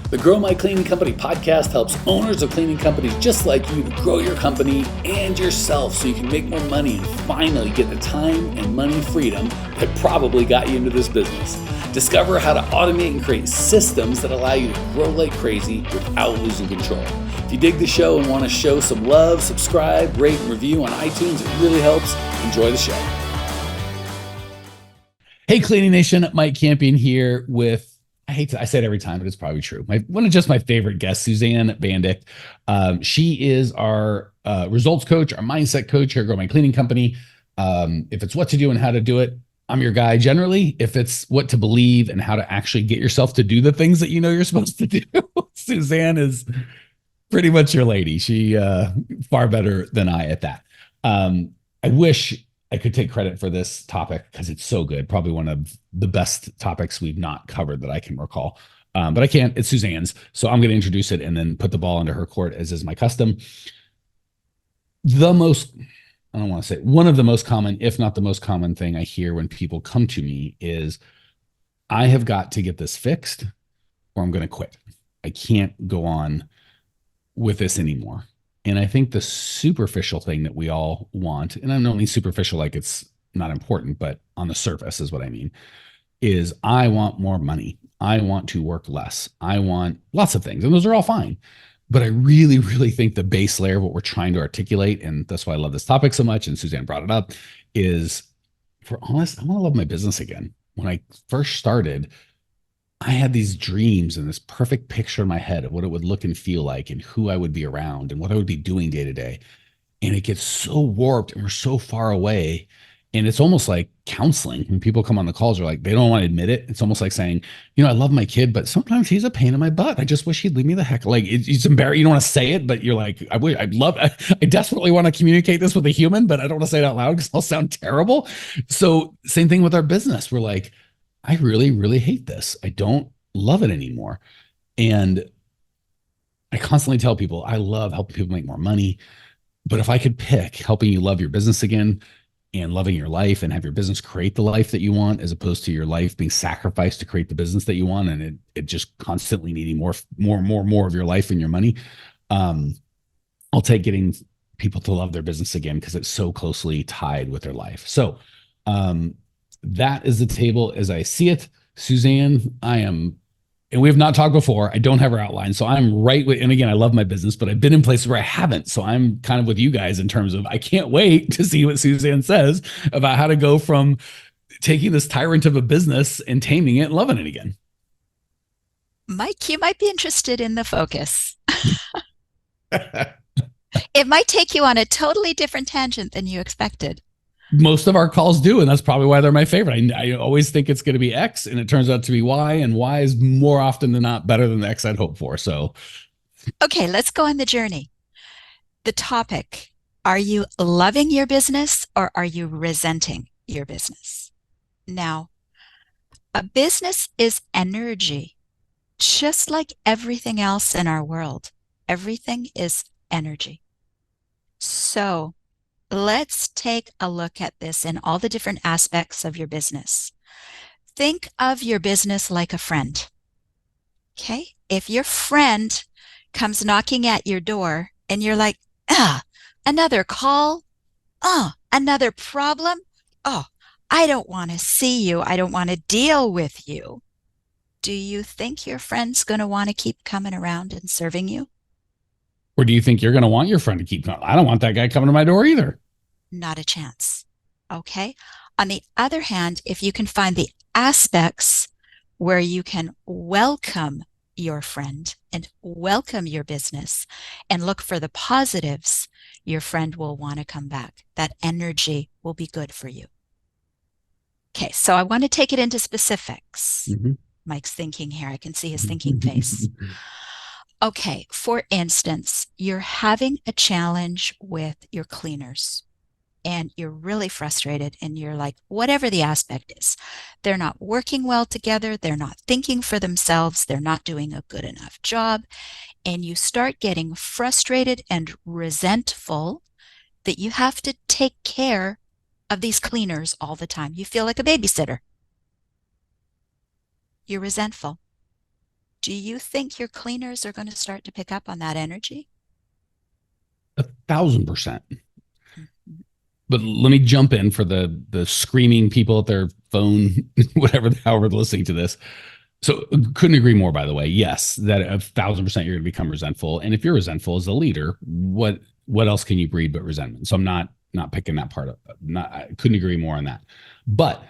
The Grow My Cleaning Company podcast helps owners of cleaning companies just like you to grow your company and yourself so you can make more money and finally get the time and money freedom that probably got you into this business. Discover how to automate and create systems that allow you to grow like crazy without losing control. If you dig the show and want to show some love, subscribe, rate, and review on iTunes. It really helps. Enjoy the show. Hey, Cleaning Nation, Mike Campion here with, I say it every time, but it's probably true. One of my favorite guests, Suzanne Bandick. She is our results coach, our mindset coach here at Grow My Cleaning Company. If it's what to do and how to do it, I'm your guy generally. If it's what to believe and how to actually get yourself to do the things that you know you're supposed to do, Suzanne is pretty much your lady. She far better than I at that. I wish I could take credit for this topic because it's so good. Probably one of the best topics we've not covered that I can recall. But I can't. It's Suzanne's. So I'm going to introduce it and then put the ball into her court, as is my custom. I don't want to say one of the most common, if not the most common thing I hear when people come to me is, I have got to get this fixed or I'm going to quit. I can't go on with this anymore. And I think the superficial thing that we all want, and I don't mean superficial like it's not important, but on the surface is what I mean, is I want more money. I want to work less. I want lots of things. And those are all fine. But I really, really think the base layer of what we're trying to articulate, and that's why I love this topic so much, and Suzanne brought it up, is, for honest, I want to love my business again. When I first started, I had these dreams and this perfect picture in my head of what it would look and feel like and who I would be around and what I would be doing day to day. And it gets so warped and we're so far away. And it's almost like counseling. When people come on the calls, they're like, they don't want to admit it. It's almost like saying, I love my kid, but sometimes he's a pain in my butt. I just wish he'd leave me the heck. Like it's embarrassing. You don't want to say it, but you're like, I desperately want to communicate this with a human, but I don't want to say it out loud because I'll sound terrible. So same thing with our business. We're like, I really, really hate this. I don't love it anymore. And I constantly tell people, I love helping people make more money. But if I could pick helping you love your business again and loving your life and have your business create the life that you want, as opposed to your life being sacrificed to create the business that you want, and it just constantly needing more of your life and your money, I'll take getting people to love their business again because it's so closely tied with their life. So that is the table as I see it. Suzanne, and we have not talked before. I don't have her outline. So I'm right with, and again, I love my business, but I've been in places where I haven't. So I'm kind of with you guys in terms of, I can't wait to see what Suzanne says about how to go from taking this tyrant of a business and taming it and loving it again. Mike, you might be interested in the focus. It might take you on a totally different tangent than you expected. Most of our calls do, and that's probably why they're my favorite. I always think it's going to be X, and it turns out to be Y, and Y is more often than not better than the X I'd hope for. So, okay, let's go on the journey. The topic, are you loving your business or are you resenting your business? Now, a business is energy, just like everything else in our world. Everything is energy. So, let's take a look at this in all the different aspects of your business. Think of your business like a friend. Okay? If your friend comes knocking at your door and you're like, another call? Another problem? I don't want to see you. I don't want to deal with you. Do you think your friend's going to want to keep coming around and serving you? Or do you think you're going to want your friend to keep coming? I don't want that guy coming to my door either. Not a chance. Okay. On the other hand, if you can find the aspects where you can welcome your friend and welcome your business and look for the positives, your friend will want to come back. That energy will be good for you. Okay. So I want to take it into specifics. Mm-hmm. Mike's thinking here. I can see his thinking face. Okay, for instance, you're having a challenge with your cleaners and you're really frustrated and you're like, whatever the aspect is, they're not working well together, they're not thinking for themselves, they're not doing a good enough job, and you start getting frustrated and resentful that you have to take care of these cleaners all the time. You feel like a babysitter. You're resentful. do you think your cleaners are going to start to pick up on that energy? 1,000%. Mhm. But let me jump in for the screaming people at their phone, whatever, however they're listening to this. So couldn't agree more, by the way. Yes, that 1,000% you're going to become resentful. And if you're resentful as a leader, what else can you breed but resentment? So I'm not picking that part of not I couldn't agree more on that. But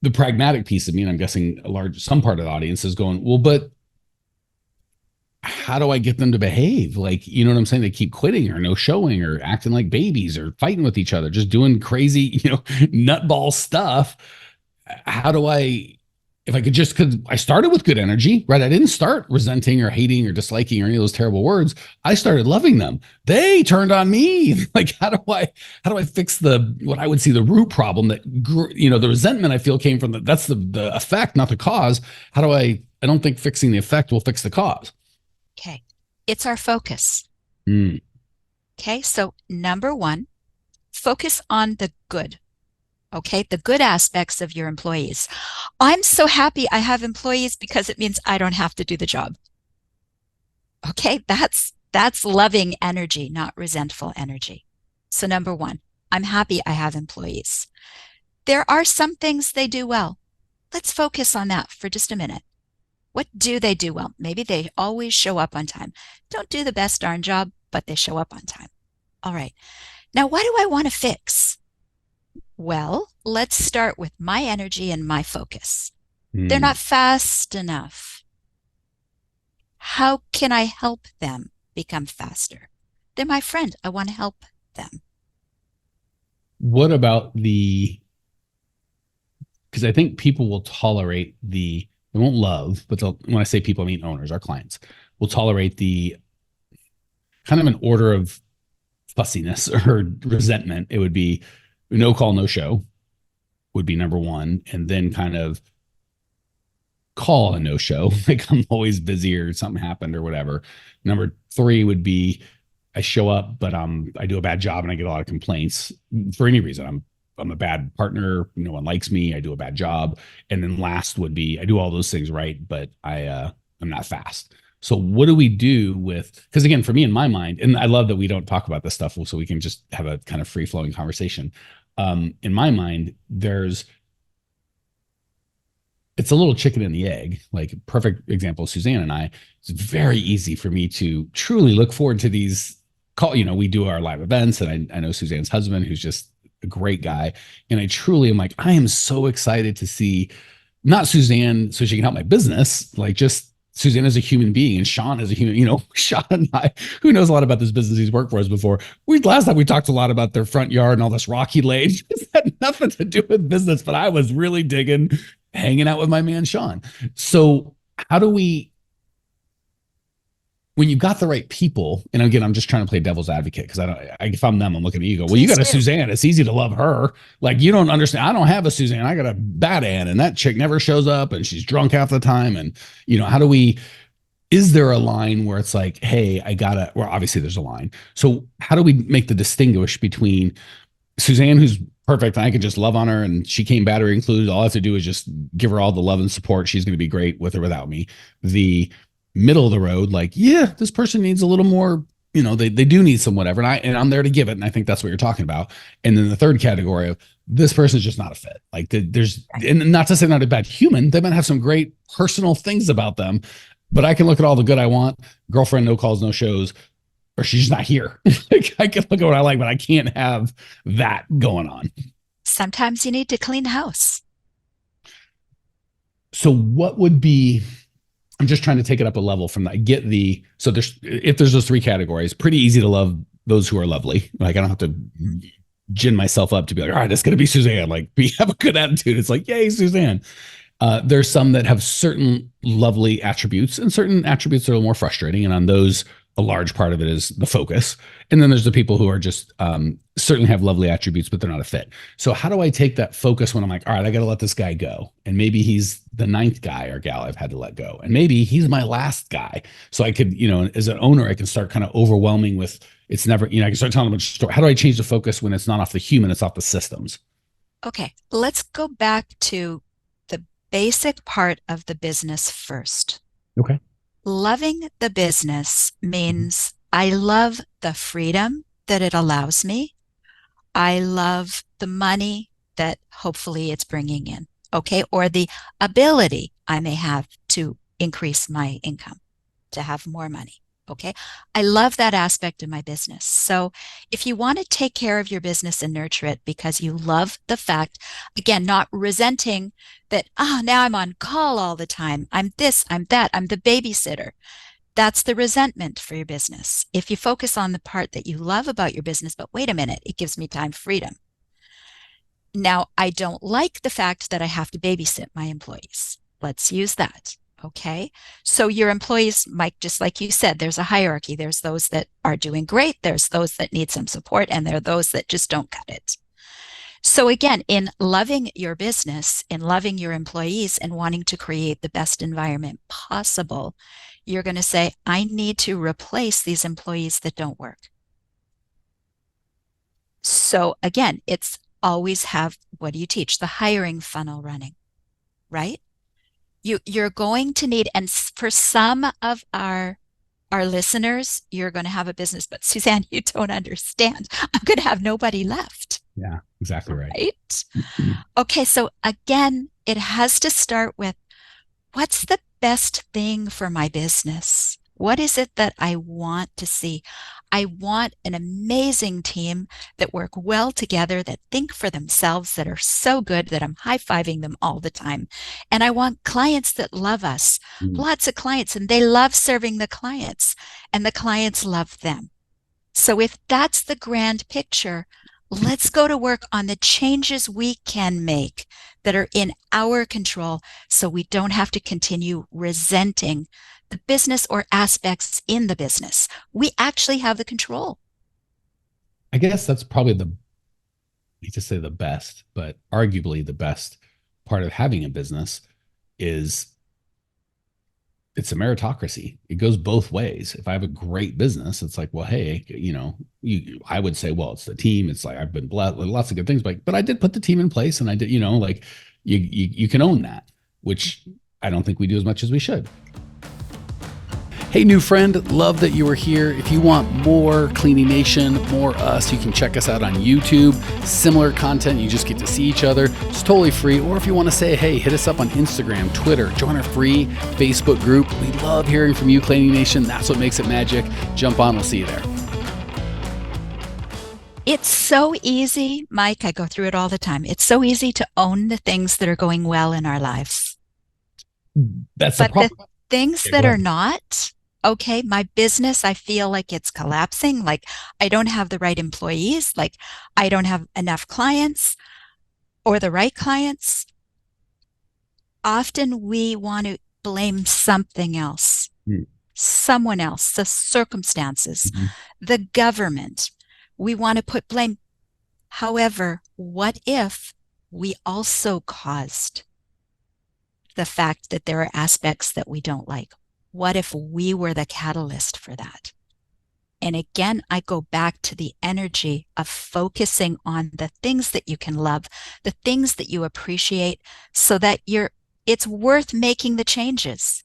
the pragmatic piece of me, and I'm guessing some part of the audience is going, well, but how do I get them to behave? Like, you know what I'm saying? They keep quitting or no showing or acting like babies or fighting with each other, just doing crazy, nutball stuff. How do I, if I could just, because I started with good energy, right? I didn't start resenting or hating or disliking or any of those terrible words. I started loving them. They turned on me. Like, how do I fix what I would see the root problem that, the resentment I feel came from that's the effect, not the cause. I don't think fixing the effect will fix the cause. Okay. It's our focus. Mm. Okay. So, number one, focus on the good. Okay. The good aspects of your employees. I'm so happy I have employees because it means I don't have to do the job. Okay. That's loving energy, not resentful energy. So, number one, I'm happy I have employees. There are some things they do well. Let's focus on that for just a minute. What do they do well? Maybe they always show up on time. Don't do the best darn job, but they show up on time. All right. Now, what do I want to fix? Well, let's start with my energy and my focus. They're Mm. not fast enough. How can I help them become faster? They're my friend. I want to help them. What about because I think people will tolerate they won't love, but when I say people, I mean owners, our clients will tolerate the kind of an order of fussiness or resentment. It would be no call, no show would be number one. And then kind of call a no show. Like I'm always busy or something happened or whatever. Number three would be I show up, but I do a bad job and I get a lot of complaints for any reason. I'm a bad partner. No one likes me. I do a bad job. And then last would be I do all those things right, but I'm not fast. So what do we do because again, for me in my mind, and I love that we don't talk about this stuff so we can just have a kind of free flowing conversation. In my mind, it's a little chicken and the egg. Like perfect example, Suzanne and I, it's very easy for me to truly look forward to these we do our live events and I know Suzanne's husband, who's just a great guy. And I truly am like, I am so excited to see not Suzanne so she can help my business, like just Suzanne as a human being and Sean as a human, Sean and I, who knows a lot about this business, he's worked for us before. Last time we talked a lot about their front yard and all this rock he laid. It had nothing to do with business, but I was really digging hanging out with my man Sean. So how do we, when you've got the right people, and again, I'm just trying to play devil's advocate because if I'm them, I'm looking at you, go, well, you got a Suzanne. It's easy to love her. Like you don't understand. I don't have a Suzanne. I got a bad Ann, and that chick never shows up, and she's drunk half the time. And how do we? Is there a line where it's like, hey, well, obviously there's a line. So how do we make the distinguish between Suzanne, who's perfect, and I could just love on her, and she came battery included. All I have to do is just give her all the love and support. She's going to be great with or without me. The middle of the road, like, yeah, this person needs a little more, they do need some whatever. And I'm there to give it. And I think that's what you're talking about. And then the third category of this person is just not a fit. Like and not to say not a bad human, they might have some great personal things about them, but I can look at all the good I want. Girlfriend, no calls, no shows, or she's not here. Like, I can look at what I like, but I can't have that going on. Sometimes you need to clean the house. So what would be, I'm just trying to take it up a level from that. If there's those three categories, pretty easy to love those who are lovely. Like I don't have to gin myself up to be like, all right, it's going to be Suzanne. Like have a good attitude. It's like, yay, Suzanne. There's some that have certain lovely attributes and certain attributes that are more frustrating. And on those, a large part of it is the focus. And then there's the people who are just certainly have lovely attributes, but they're not a fit. So how do I take that focus when I'm like, all right, I got to let this guy go. And maybe he's the ninth guy or gal I've had to let go. And maybe he's my last guy. So I could, as an owner, I can start kind of overwhelming with it's never, I can start telling them a story. How do I change the focus when it's not off the human, it's off the systems? Okay, let's go back to the basic part of the business first. Okay. Loving the business means I love the freedom that it allows me. I love the money that hopefully it's bringing in, okay? Or the ability I may have to increase my income, to have more money, okay? I love that aspect of my business. So if you want to take care of your business and nurture it because you love the fact, again, not resenting that, oh, now I'm on call all the time. I'm this, I'm that, I'm the babysitter. That's the resentment for your business. If you focus on the part that you love about your business, but wait a minute, it gives me time freedom. Now, I don't like the fact that I have to babysit my employees. Let's use that. Okay. So your employees, Mike, just like you said, there's a hierarchy. There's those that are doing great. There's those that need some support, and there are those that just don't cut it. So again, in loving your business, in loving your employees and wanting to create the best environment possible, you're going to say, I need to replace these employees that don't work. So again, it's always have, what do you teach? The hiring funnel running, right? You're going to need, and for some of our listeners, you're going to have a business, but Suzanne, you don't understand. I'm going to have nobody left, Yeah, exactly right. right? Okay, so again, it has to start with what's the best thing for my business? What is it that I want to see? I want an amazing team that work well together, that think for themselves, that are so good that I'm high-fiving them all the time. And I want clients that love us, Mm. lots of clients, and they love serving the clients, and the clients love them. So if that's the grand picture, let's go to work on the changes we can make that are in our control so we don't have to continue resenting the business or aspects in the business. We actually have the control. I guess that's probably I hate to say the best, but arguably the best part of having a business is it's a meritocracy. It goes both ways. If I have a great business, it's like, well, hey, I would say, well, it's the team. It's like I've been blessed with lots of good things, but I did put the team in place, and I did, like you can own that, which I don't think we do as much as we should. Hey, new friend, love that you were here. If you want more Cleaning Nation, more us, you can check us out on YouTube. Similar content, you just get to see each other. It's totally free. Or if you want to say, hey, hit us up on Instagram, Twitter, join our free Facebook group. We love hearing from you, Cleaning Nation. That's what makes it magic. Jump on, we'll see you there. It's so easy, Mike. I go through it all the time. It's so easy to own the things that are going well in our lives. That's the But the problem. things Yeah, that go are ahead. not, okay, my business, I feel like it's collapsing. Like I don't have the right employees. Like I don't have enough clients or the right clients. Often we want to blame something else, Mm. someone else, the circumstances, Mhm. the government. We want to put blame. However, what if we also caused the fact that there are aspects that we don't like? What if we were the catalyst for that? And again, I go back to the energy of focusing on the things that you can love, the things that you appreciate, so that it's worth making the changes,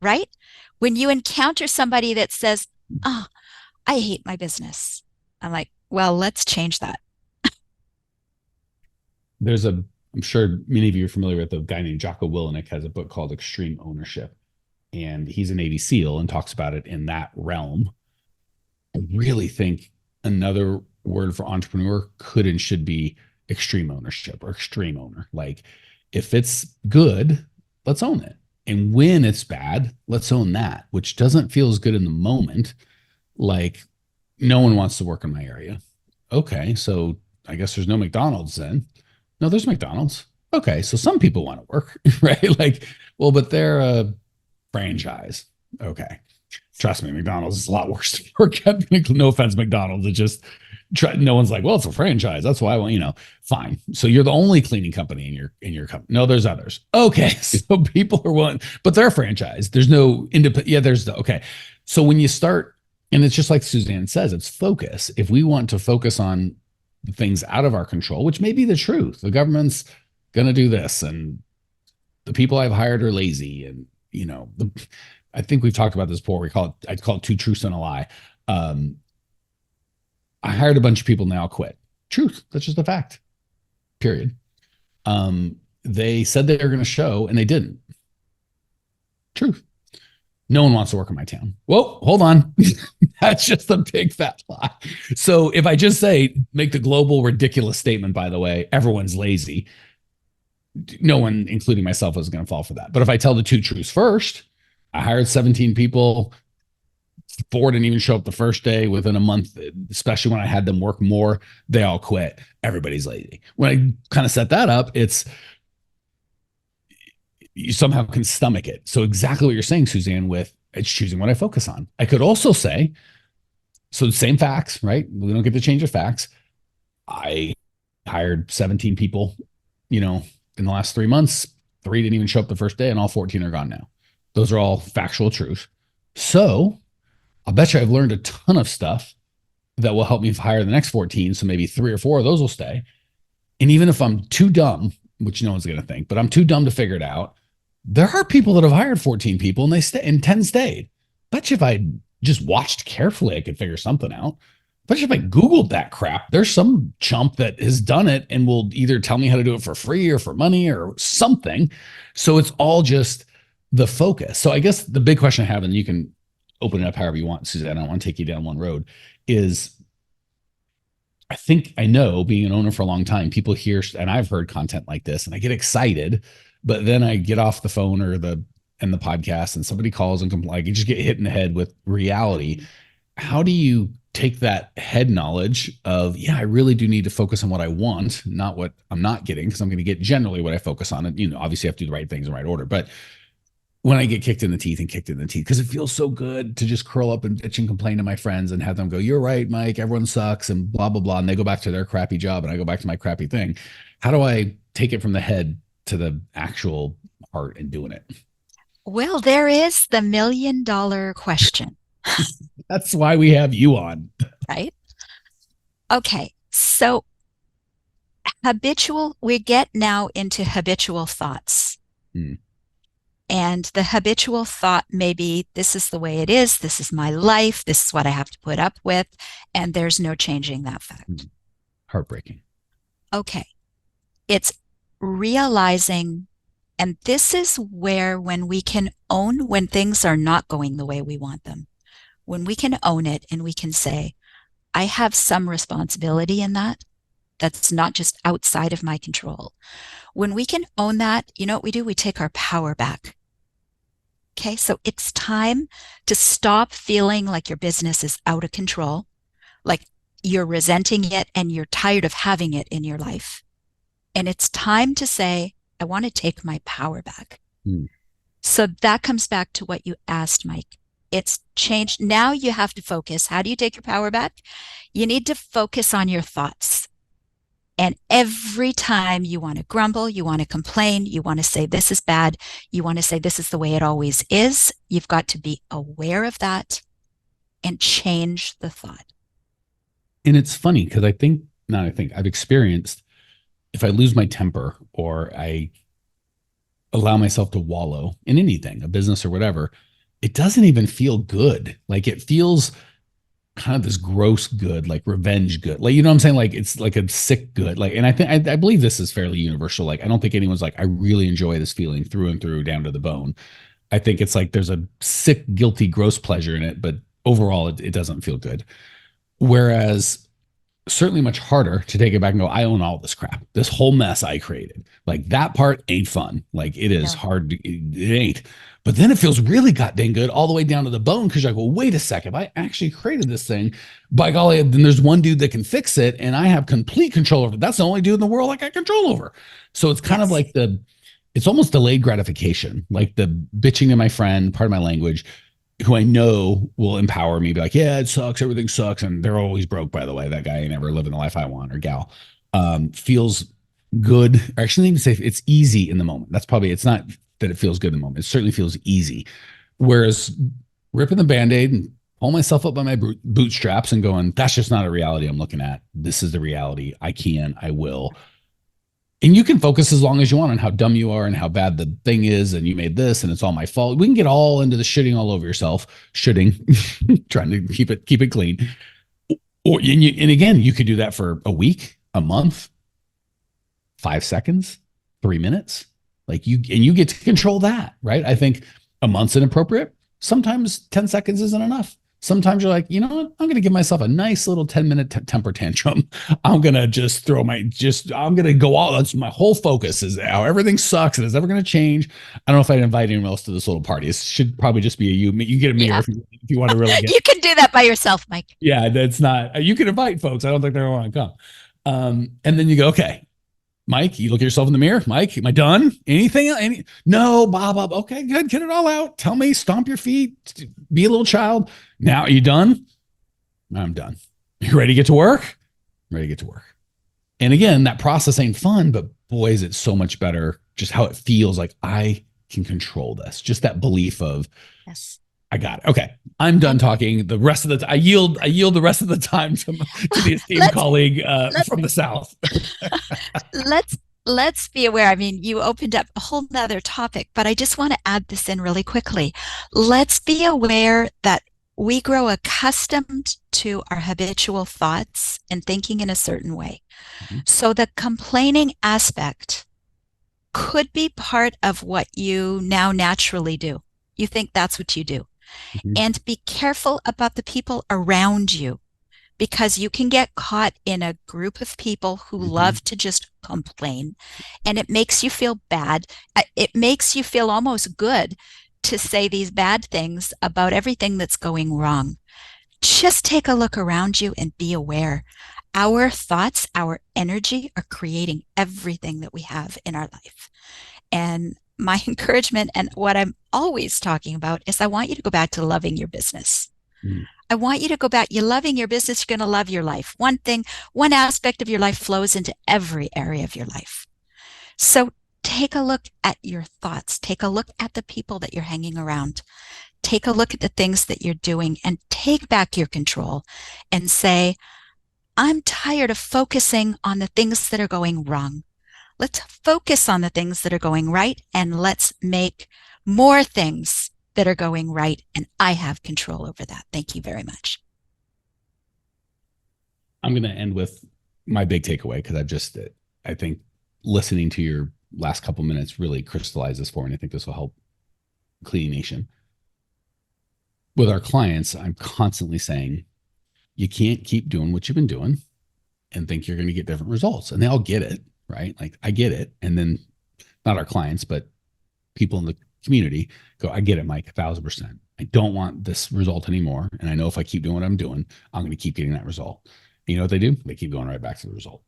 right? When you encounter somebody that says, oh, I hate my business, I'm like, well, let's change that. I'm sure many of you are familiar with a guy named Jocko Willenick has a book called Extreme Ownership, and he's a Navy SEAL and talks about it in that realm. I really think another word for entrepreneur could and should be extreme ownership or extreme owner. Like if it's good, let's own it. And when it's bad, let's own that, which doesn't feel as good in the moment. Like no one wants to work in my area. Okay, so I guess there's no McDonald's then. No, there's McDonald's. Okay, so some people want to work, right? Like, well, but they're a franchise. Okay. Trust me, McDonald's is a lot worse to work at. No offense, McDonald's. It just no one's like, well, it's a franchise. That's why I want, fine. So you're the only cleaning company in your company. No, there's others. Okay. So people are willing, but they're a franchise. There's no independent. Yeah, there's the okay. So when you start, and it's just like Suzanne says, it's focus. If we want to focus on the things out of our control, which may be the truth, the government's gonna do this, and the people I've hired are lazy, and I think we've talked about this before. I call it two truths and a lie. Um, I hired a bunch of people, now quit. Truth. That's just a fact. Period. They said they were going to show and they didn't. Truth. No one wants to work in my town. Whoa, hold on. That's just a big fat lie. So if I just say, make the global ridiculous statement, by the way, everyone's lazy, no one, including myself, is going to fall for that. But if I tell the two truths first, I hired 17 people. Four didn't even show up the first day. Within a month, especially when I had them work more, they all quit. Everybody's lazy. When I kind of set that up, it's you somehow can stomach it. So exactly what you're saying, Suzanne, with it's choosing what I focus on. I could also say, so the same facts, right? We don't get to change the facts. I hired 17 people, in the last 3 months. Three didn't even show up the first day, and all 14 are gone now. Those are all factual truths. So I'll bet you I've learned a ton of stuff that will help me hire the next 14. So maybe three or four of those will stay. And even if I'm too dumb, which no one's going to think, but I'm too dumb to figure it out, there are people that have hired 14 people and they stay and 10 stayed. Bet you if I just watched carefully, I could figure something out. Bet you if I Googled that crap, there's some chump that has done it and will either tell me how to do it for free or for money or something. So it's all just the focus. So I guess the big question I have, and you can open it up however you want, Suzanne, I don't want to take you down one road, is I think I know, being an owner for a long time, people hear, and I've heard content like this and I get excited, but then I get off the phone or the podcast and somebody calls and like you just get hit in the head with reality. How do you take that head knowledge of, yeah, I really do need to focus on what I want, not what I'm not getting, because I'm going to get generally what I focus on. And, obviously I have to do the right things in the right order. But when I get kicked in the teeth, because it feels so good to just curl up and bitch and complain to my friends and have them go, you're right, Mike, everyone sucks and blah, blah, blah. And they go back to their crappy job and I go back to my crappy thing. How do I take it from the head to the actual heart and doing it? Well, there is the $1,000,000 question. That's why we have you on. Right? Okay. So we get now into habitual thoughts. Hmm. And the habitual thought may be, this is the way it is. This is my life. This is what I have to put up with. And there's no changing that fact. Heartbreaking. Okay. It's realizing, and this is where when we can own when things are not going the way we want them, when we can own it and we can say, I have some responsibility in that. That's not just outside of my control. When we can own that, you know what we do? We take our power back. Okay, so it's time to stop feeling like your business is out of control, like you're resenting it and you're tired of having it in your life. And it's time to say, I want to take my power back. So that comes back to what you asked, Mike. It's changed. Now you have to focus. How do you take your power back? You need to focus on your thoughts. And every time you want to grumble, you want to complain, you want to say this is bad, you want to say this is the way it always is, you've got to be aware of that and change the thought. And it's funny because I've experienced, if I lose my temper or I allow myself to wallow in anything, a business or whatever, it doesn't even feel good. Like it feels kind of this gross good, like revenge good. Like, you know what I'm saying? Like it's like a sick good. Like, and I believe this is fairly universal. Like, I don't think anyone's like, I really enjoy this feeling through and through down to the bone. I think it's like there's a sick, guilty, gross pleasure in it, but overall it doesn't feel good. Whereas certainly much harder to take it back and go, I own all this crap. This whole mess I created. Like that part ain't fun. Like it is hard. It ain't. But then it feels really goddamn good all the way down to the bone because you're like, well, wait a second. If I actually created this thing, by golly, then there's one dude that can fix it and I have complete control over it. That's the only dude in the world I got control over. So it's kind of like it's almost delayed gratification, like the bitching to my friend, part of my language, who I know will empower me, be like, yeah, it sucks. Everything sucks. And they're always broke, by the way. That guy ain't never living the life I want, or gal. Feels good. Or I shouldn't even say it's easy in the moment. It's not that it feels good in the moment. It certainly feels easy. Whereas ripping the Band-Aid and pulling myself up by my bootstraps and going, that's just not a reality I'm looking at. This is the reality. I will. And you can focus as long as you want on how dumb you are and how bad the thing is, and you made this, and it's all my fault. We can get all into the shitting all over yourself, shitting, trying to keep it clean. And again, you could do that for a week, a month, 5 seconds, 3 minutes. Like you get to control that, right? I think a month's inappropriate. Sometimes 10 seconds isn't enough. Sometimes you're like, you know what? I'm going to give myself a nice little 10-minute temper tantrum. I'm going to just I'm going to go all, that's my whole focus is how everything sucks and it's never going to change. I don't know if I'd invite anyone else to this little party. It should probably just be a you. You get a mirror Yeah. if you want to really get. You can do that by yourself, Mike. Yeah, that's not, you can invite folks. I don't think they're going to want to come. And then you go, okay, Mike, you look at yourself in the mirror. Mike, am I done? Anything? No, Bob. Okay, good. Get it all out. Tell me, stomp your feet, be a little child. Now, are you done? I'm done. You ready to get to work? I'm ready to get to work. And again, that process ain't fun, but boy, is it so much better just how it feels like I can control this. Just that belief of, yes, I got it. Okay, I'm done talking. The rest of the I yield the rest of the time to the esteemed colleague from the South. let's be aware. I mean, you opened up a whole nother topic, but I just want to add this in really quickly. Let's be aware that we grow accustomed to our habitual thoughts and thinking in a certain way. Mm-hmm. So the complaining aspect could be part of what you now naturally do. You think that's what you do. Mm-hmm. And be careful about the people around you, because you can get caught in a group of people who mm-hmm. love to just complain, and it makes you feel bad. It makes you feel almost good to say these bad things about everything that's going wrong. Just take a look around you and be aware. Our thoughts, our energy are creating everything that we have in our life. And my encouragement, and what I'm always talking about, is I want you to go back to loving your business. Mm. I want you to go back. You're loving your business. You're going to love your life. One aspect of your life flows into every area of your life. So take a look at your thoughts. Take a look at the people that you're hanging around. Take a look at the things that you're doing, and take back your control and say, I'm tired of focusing on the things that are going wrong. Let's focus on the things that are going right, and let's make more things that are going right. And I have control over that. Thank you very much. I'm going to end with my big takeaway, because I think listening to your last couple minutes really crystallized this for me. I think this will help Clean Nation. With our clients, I'm constantly saying, you can't keep doing what you've been doing and think you're going to get different results. And they all get it, right? Like, I get it. And then not our clients, but people in the community go, I get it, Mike, 1,000%. I don't want this result anymore. And I know if I keep doing what I'm doing, I'm going to keep getting that result. And you know what they do? They keep going right back to the result.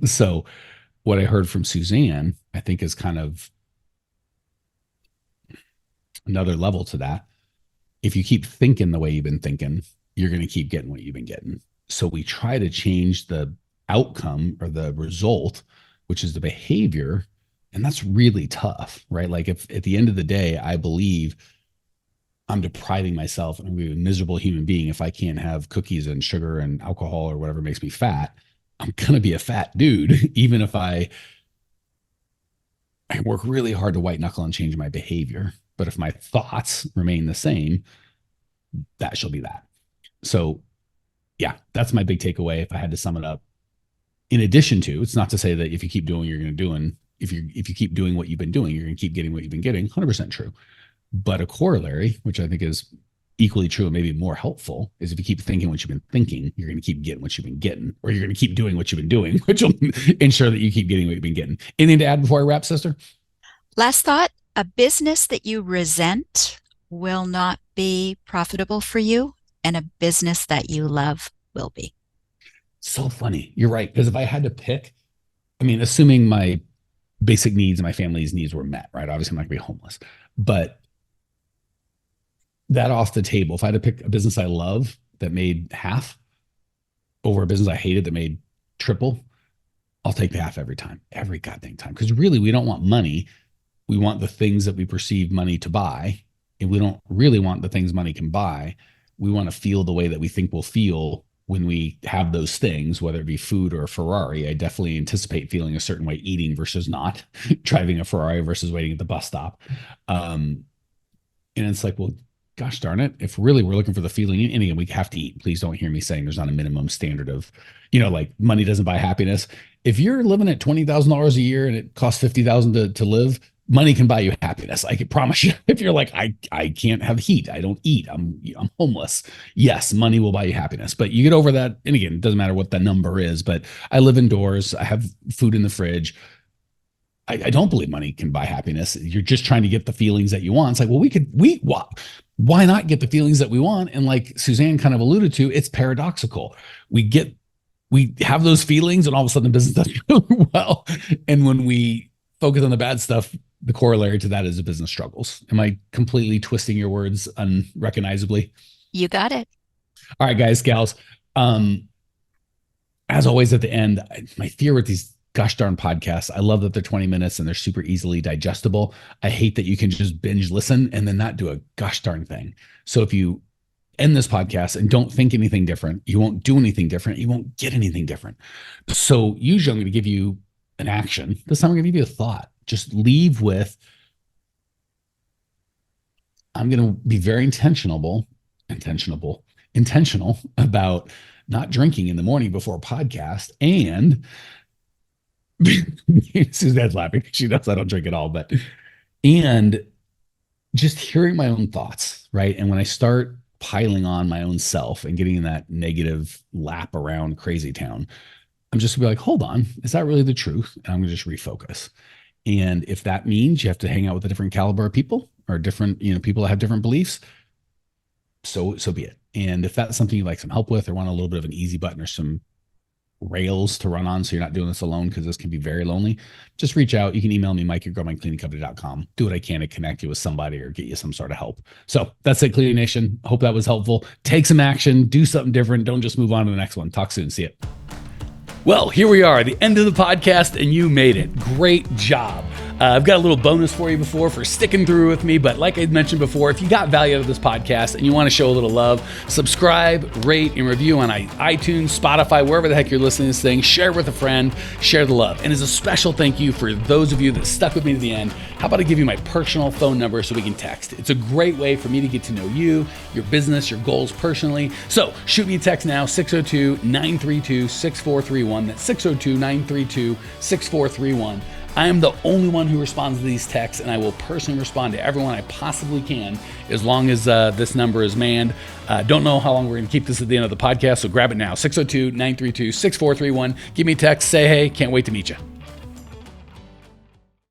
So what I heard from Suzanne, I think, is kind of another level to that. If you keep thinking the way you've been thinking, you're going to keep getting what you've been getting. So we try to change the outcome or the result, which is the behavior. And that's really tough, right? Like, if at the end of the day, I believe I'm depriving myself and I'm going to be a miserable human being if I can't have cookies and sugar and alcohol or whatever makes me fat, I'm going to be a fat dude, even if I work really hard to white knuckle and change my behavior. But if my thoughts remain the same, that shall be that. So yeah, that's my big takeaway. If I had to sum it up, in addition to, it's not to say that if you keep doing what you're going to do, and if you keep doing what you've been doing, you're going to keep getting what you've been getting. 100% true. But a corollary, which I think is equally true and maybe more helpful, is if you keep thinking what you've been thinking, you're going to keep getting what you've been getting, or you're going to keep doing what you've been doing, which will ensure that you keep getting what you've been getting. Anything to add before I wrap, sister? Last thought: a business that you resent will not be profitable for you, and a business that you love will be. So funny. You're right. Because if I had to pick, I mean, assuming my basic needs and my family's needs were met, right? Obviously, I'm not going to be homeless. But that off the table, if I had to pick a business I love that made half over a business I hated that made triple, I'll take the half every time, every goddamn time. Because really, we don't want money. We want the things that we perceive money to buy. And we don't really want the things money can buy. We want to feel the way that we think we'll feel when we have those things, whether it be food or a Ferrari, I definitely anticipate feeling a certain way eating versus not, driving a Ferrari versus waiting at the bus stop. And it's like, well, gosh darn it. If really we're looking for the feeling, and again, we have to eat. Please don't hear me saying there's not a minimum standard of, like money doesn't buy happiness. If you're living at $20,000 a year and it costs 50,000 to live, money can buy you happiness. I can promise you. If you're like, I can't have heat, I don't eat, I'm homeless. Yes, money will buy you happiness. But you get over that. And again, it doesn't matter what the number is, but I live indoors. I have food in the fridge. I don't believe money can buy happiness. You're just trying to get the feelings that you want. It's like, well, why not get the feelings that we want? And like Suzanne kind of alluded to, it's paradoxical. We have those feelings and all of a sudden the business does really well. And when we focus on the bad stuff, the corollary to that is the business struggles. Am I completely twisting your words unrecognizably? You got it. All right, guys, gals. As always at the end, my fear with these gosh darn podcasts, I love that they're 20 minutes and they're super easily digestible. I hate that you can just binge listen and then not do a gosh darn thing. So if you end this podcast and don't think anything different, you won't do anything different, you won't get anything different. So usually I'm going to give you an action. This time I'm going to give you a thought. Just leave with, I'm going to be very intentional about not drinking in the morning before a podcast. And Suzanne's laughing. She knows I don't drink at all, and just hearing my own thoughts, right? And when I start piling on my own self and getting in that negative lap around crazy town, I'm just gonna be like, hold on, is that really the truth? And I'm gonna just refocus. And if that means you have to hang out with a different caliber of people or different, people that have different beliefs, so be it. And if that's something you'd like some help with or want a little bit of an easy button or some rails to run on so you're not doing this alone, because this can be very lonely, just reach out. You can email me, mike@growmycleaningcompany.com. Do what I can to connect you with somebody or get you some sort of help. So that's it, Cleaning Nation. Hope that was helpful. Take some action, do something different. Don't just move on to the next one. Talk soon. See you. Well, here we are, the end of the podcast, and you made it. Great job. I've got a little bonus for you for sticking through with me. But like I mentioned before, if you got value out of this podcast and you want to show a little love, subscribe, rate, and review on iTunes, Spotify, wherever the heck you're listening to this thing. Share it with a friend. Share the love. And as a special thank you for those of you that stuck with me to the end, how about I give you my personal phone number so we can text? It's a great way for me to get to know you, your business, your goals personally. So shoot me a text now, 602-932-6431. That's 602-932-6431. I am the only one who responds to these texts, and I will personally respond to everyone I possibly can as long as this number is manned. Don't know how long we're going to keep this at the end of the podcast, so grab it now, 602-932-6431. Give me a text, say hey, can't wait to meet you.